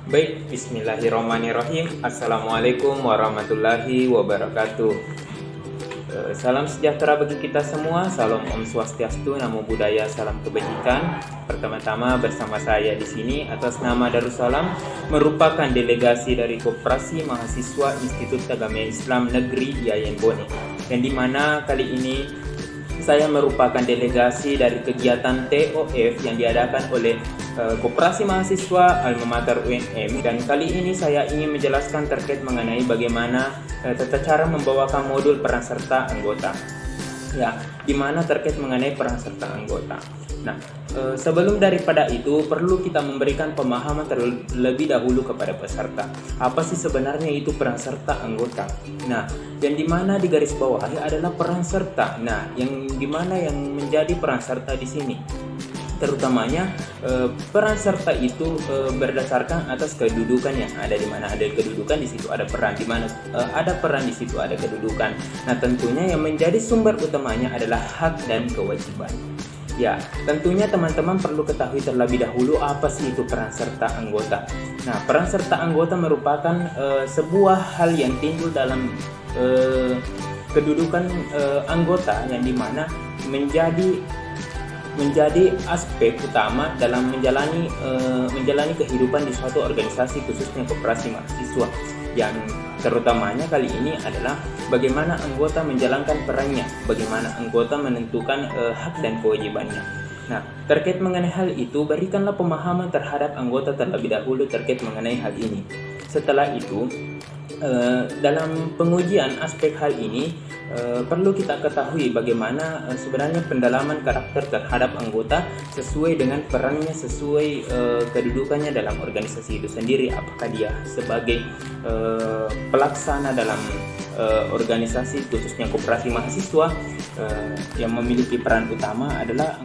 Baik, bismillahirrahmanirrahim. Assalamualaikum warahmatullahi wabarakatuh. Salam sejahtera bagi kita semua. Salam Om Swastiastu, Namo Buddhaya, salam kebajikan. Pertama-tama bersama saya di sini atas nama Darussalam merupakan delegasi dari Koperasi Mahasiswa Institut Agama Islam Negeri Yayan Bone. Yang dimana kali ini saya merupakan delegasi dari kegiatan TOF yang diadakan oleh Koperasi Mahasiswa Alma Mater UNM, dan kali ini saya ingin menjelaskan terkait mengenai bagaimana tata cara membawakan modul peran serta anggota. Ya, di mana terkait mengenai peran serta anggota. Nah, sebelum daripada itu perlu kita memberikan pemahaman terlebih dahulu kepada peserta. Apa sih sebenarnya itu peran serta anggota? Nah, yang dimana di garis bawahi adalah peran serta. Nah, yang dimana yang menjadi peran serta di sini, terutamanya peran serta itu berdasarkan atas kedudukan yang ada. Di mana ada kedudukan, di situ ada peran. Di mana ada peran, di situ ada kedudukan. Nah, tentunya yang menjadi sumber utamanya adalah hak dan kewajiban. Ya, tentunya teman-teman perlu ketahui terlebih dahulu apa sih itu peran serta anggota. Nah, peran serta anggota merupakan sebuah hal yang timbul dalam kedudukan anggota, yang dimana menjadi aspek utama dalam menjalani kehidupan di suatu organisasi, khususnya koperasi mahasiswa. Yang terutamanya kali ini adalah bagaimana anggota menjalankan perannya, bagaimana anggota menentukan hak dan kewajibannya. Nah, terkait mengenai hal itu, berikanlah pemahaman terhadap anggota terlebih dahulu terkait mengenai hal ini. Setelah itu, dalam pengujian aspek hal ini, perlu kita ketahui bagaimana sebenarnya pendalaman karakter terhadap anggota sesuai dengan perannya, sesuai kedudukannya dalam organisasi itu sendiri. Apakah dia sebagai pelaksana dalam organisasi, khususnya koperasi mahasiswa, yang memiliki peran utama adalah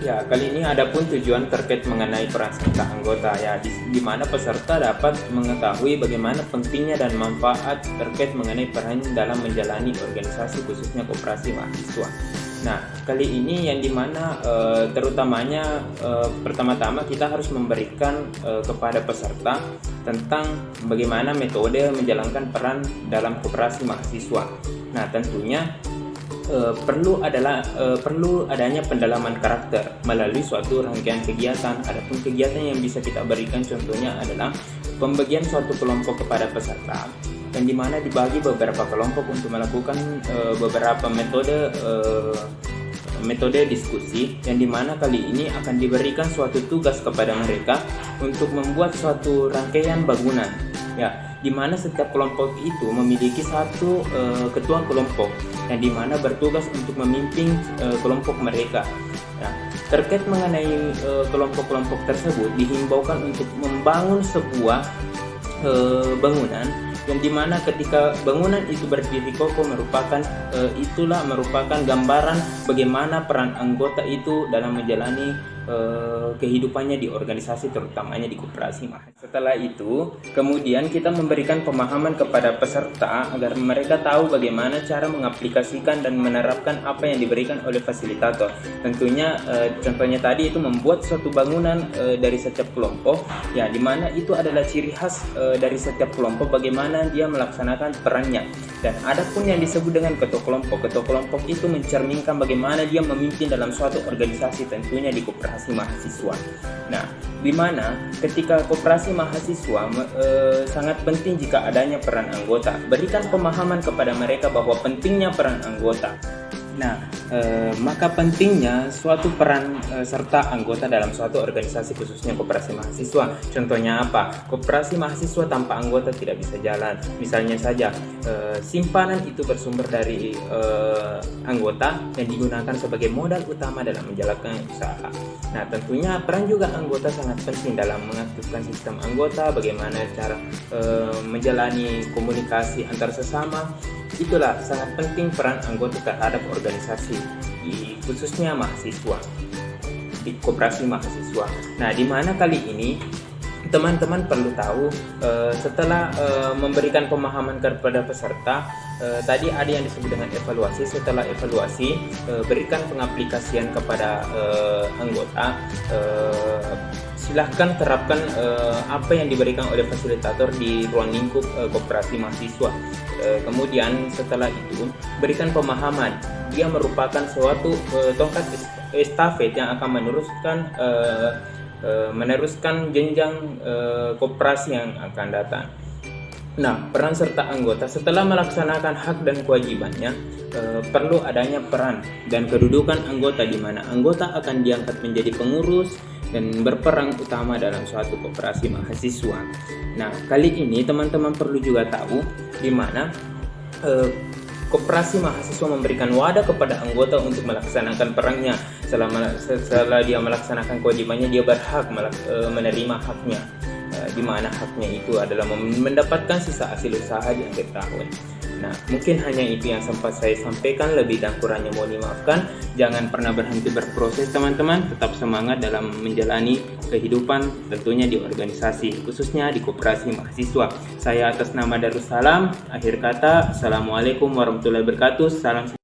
ya, kali ini ada pun tujuan terkait mengenai peran serta anggota, ya, di mana peserta dapat mengetahui bagaimana pentingnya dan manfaat terkait mengenai peran dalam menjalani organisasi, khususnya koperasi mahasiswa. Nah, kali ini yang dimana terutamanya pertama-tama kita harus memberikan kepada peserta tentang bagaimana metode menjalankan peran dalam koperasi mahasiswa. Nah, tentunya perlu adanya pendalaman karakter melalui suatu rangkaian kegiatan. Adapun kegiatan yang bisa kita berikan contohnya adalah pembagian suatu kelompok kepada peserta, yang dimana dibagi beberapa kelompok untuk melakukan beberapa metode diskusi, yang dimana kali ini akan diberikan suatu tugas kepada mereka untuk membuat suatu rangkaian bangunan, ya, di mana setiap kelompok itu memiliki satu ketua kelompok yang dimana bertugas untuk memimpin kelompok mereka. Nah, terkait mengenai kelompok-kelompok tersebut dihimbaukan untuk membangun sebuah bangunan, yang dimana ketika bangunan itu berdiri kokoh merupakan gambaran bagaimana peran anggota itu dalam menjalani kehidupannya di organisasi, terutamanya di koperasi mahasiswa. Setelah itu, kemudian kita memberikan pemahaman kepada peserta agar mereka tahu bagaimana cara mengaplikasikan dan menerapkan apa yang diberikan oleh fasilitator. Tentunya contohnya tadi itu membuat suatu bangunan dari setiap kelompok, ya, dimana itu adalah ciri khas dari setiap kelompok bagaimana dia melaksanakan perannya. Dan ada pun yang disebut dengan ketua kelompok. Ketua kelompok itu mencerminkan bagaimana dia memimpin dalam suatu organisasi, tentunya di koperasi mahasiswa. Nah, di mana ketika koperasi mahasiswa sangat penting jika adanya peran anggota. Berikan pemahaman kepada mereka bahwa pentingnya peran anggota. Nah, maka pentingnya suatu peran serta anggota dalam suatu organisasi, khususnya koperasi mahasiswa. Contohnya apa? Koperasi mahasiswa tanpa anggota tidak bisa jalan. Misalnya saja, simpanan itu bersumber dari anggota yang digunakan sebagai modal utama dalam menjalankan usaha. Nah, tentunya peran juga anggota sangat penting dalam mengaktifkan sistem anggota, bagaimana cara menjalani komunikasi antar sesama. Itulah sangat penting peran anggota terhadap organisasi, khususnya mahasiswa, di koperasi mahasiswa. Nah, di mana kali ini teman-teman perlu tahu, setelah memberikan pemahaman kepada peserta, tadi ada yang disebut dengan evaluasi. Setelah evaluasi, berikan pengaplikasian kepada anggota. Silahkan terapkan apa yang diberikan oleh fasilitator di ruang lingkup koperasi mahasiswa. Kemudian setelah itu berikan pemahaman. Dia merupakan suatu tongkat estafet yang akan meneruskan jenjang koperasi yang akan datang. Nah, peran serta anggota setelah melaksanakan hak dan kewajibannya, perlu adanya peran dan kedudukan anggota, di mana anggota akan diangkat menjadi pengurus dan berperan utama dalam suatu koperasi mahasiswa. Nah, kali ini teman-teman perlu juga tahu di mana koperasi mahasiswa memberikan wadah kepada anggota untuk melaksanakan perannya. Setelah dia melaksanakan kewajibannya, dia berhak menerima haknya, di mana haknya itu adalah mendapatkan sisa hasil usaha di akhir tahun. Nah, mungkin hanya itu yang sempat saya sampaikan. Lebih dan kurangnya mohon dimaafkan. Jangan pernah berhenti berproses teman-teman. Tetap semangat dalam menjalani kehidupan, tentunya di organisasi, khususnya di koperasi mahasiswa. Saya atas nama Darussalam, akhir kata, Assalamualaikum warahmatullahi wabarakatuh. Salam